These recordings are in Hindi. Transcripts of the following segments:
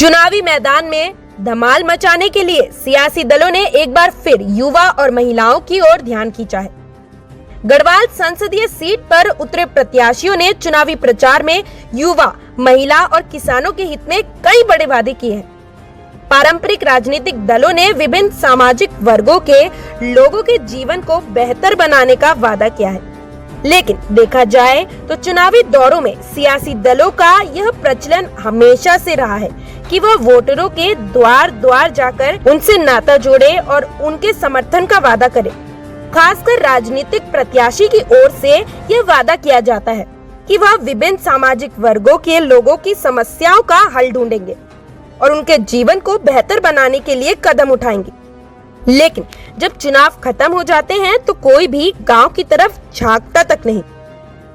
चुनावी मैदान में धमाल मचाने के लिए सियासी दलों ने एक बार फिर युवा और महिलाओं की ओर ध्यान खींचा है। गढ़वाल संसदीय सीट पर उतरे प्रत्याशियों ने चुनावी प्रचार में युवा, महिला और किसानों के हित में कई बड़े वादे किए हैं। पारंपरिक राजनीतिक दलों ने विभिन्न सामाजिक वर्गों के लोगों के जीवन को बेहतर बनाने का वादा किया है, लेकिन देखा जाए तो चुनावी दौरों में सियासी दलों का यह प्रचलन हमेशा से रहा है कि वह वोटरों के द्वार द्वार जाकर उनसे नाता जोड़े और उनके समर्थन का वादा करे। खासकर राजनीतिक प्रत्याशी की ओर से यह वादा किया जाता है कि वह विभिन्न सामाजिक वर्गों के लोगों की समस्याओं का हल ढूंढेंगे और उनके जीवन को बेहतर बनाने के लिए कदम उठाएंगे। लेकिन जब चुनाव खत्म हो जाते हैं तो कोई भी गांव की तरफ झांकता तक नहीं।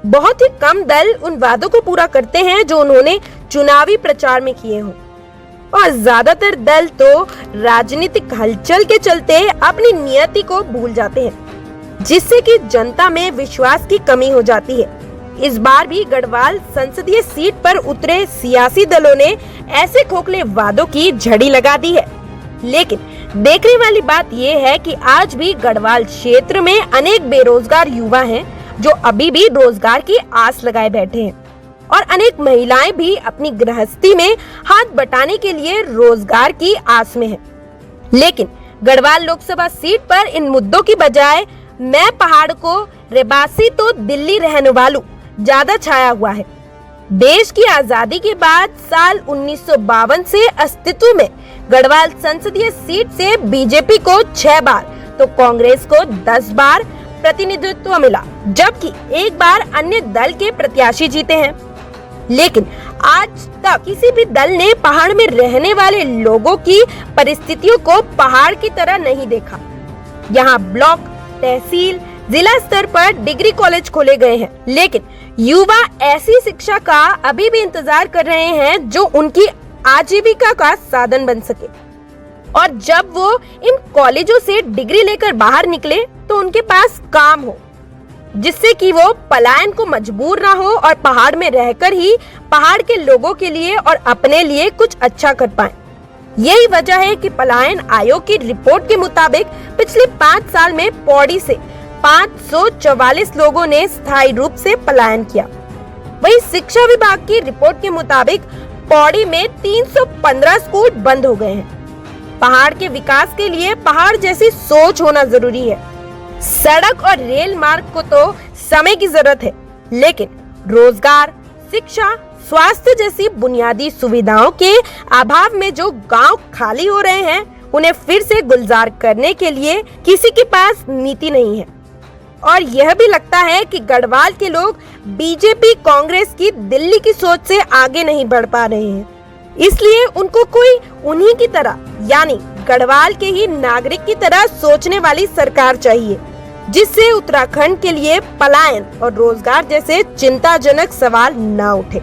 बहुत ही कम दल उन वादों को पूरा करते हैं जो उन्होंने चुनावी प्रचार में किए हों, और ज्यादातर दल तो राजनीतिक हलचल के चलते अपनी नियति को भूल जाते हैं, जिससे कि जनता में विश्वास की कमी हो जाती है। इस बार भी गढ़वाल संसदीय सीट पर उतरे सियासी दलों ने ऐसे खोखले वादों की झड़ी लगा दी है। लेकिन देखने वाली बात यह है कि आज भी गढ़वाल क्षेत्र में अनेक बेरोजगार युवा हैं जो अभी भी रोजगार की आस लगाए बैठे हैं, और अनेक महिलाएं भी अपनी गृहस्थी में हाथ बटाने के लिए रोजगार की आस में हैं। लेकिन गढ़वाल लोकसभा सीट पर इन मुद्दों की बजाय मैं पहाड़ को रेबासी तो दिल्ली रहने वालू ज्यादा छाया हुआ है। देश की आजादी के बाद साल 1952 से अस्तित्व में गढ़वाल संसदीय सीट से बीजेपी को 6 बार तो कांग्रेस को 10 बार प्रतिनिधित्व मिला, जबकि एक बार अन्य दल के प्रत्याशी जीते हैं। लेकिन आज तक किसी भी दल ने पहाड़ में रहने वाले लोगों की परिस्थितियों को पहाड़ की तरह नहीं देखा। यहाँ ब्लॉक, तहसील, जिला स्तर पर डिग्री कॉलेज खोले गए हैं, लेकिन युवा ऐसी शिक्षा का अभी भी इंतजार कर रहे हैं जो उनकी आजीविका का साधन बन सके। और जब वो इन कॉलेजों से डिग्री लेकर बाहर निकले तो उनके पास काम हो, जिससे कि वो पलायन को मजबूर ना हो और पहाड़ में रहकर ही पहाड़ के लोगों के लिए और अपने लिए कुछ अच्छा कर पाए। यही वजह है कि पलायन आयोग की रिपोर्ट के मुताबिक पिछले 5 साल में पौड़ी से 544 लोगों ने स्थायी रूप से पलायन किया। वहीं शिक्षा विभाग की रिपोर्ट के मुताबिक पौड़ी में 315 स्कूल बंद हो गए हैं। पहाड़ के विकास के लिए पहाड़ जैसी सोच होना जरूरी है। सड़क और रेल मार्ग को तो समय की जरूरत है, लेकिन रोजगार, शिक्षा, स्वास्थ्य जैसी बुनियादी सुविधाओं के अभाव में जो गांव खाली हो रहे हैं, उन्हें फिर से गुलजार करने के लिए किसी के पास नीति नहीं है। और यह भी लगता है कि गढ़वाल के लोग बीजेपी, कांग्रेस की दिल्ली की सोच से आगे नहीं बढ़ पा रहे हैं। इसलिए उनको कोई उन्हीं की तरह, यानी गढ़वाल के ही नागरिक की तरह सोचने वाली सरकार चाहिए, जिससे उत्तराखंड के लिए पलायन और रोजगार जैसे चिंताजनक सवाल न उठे।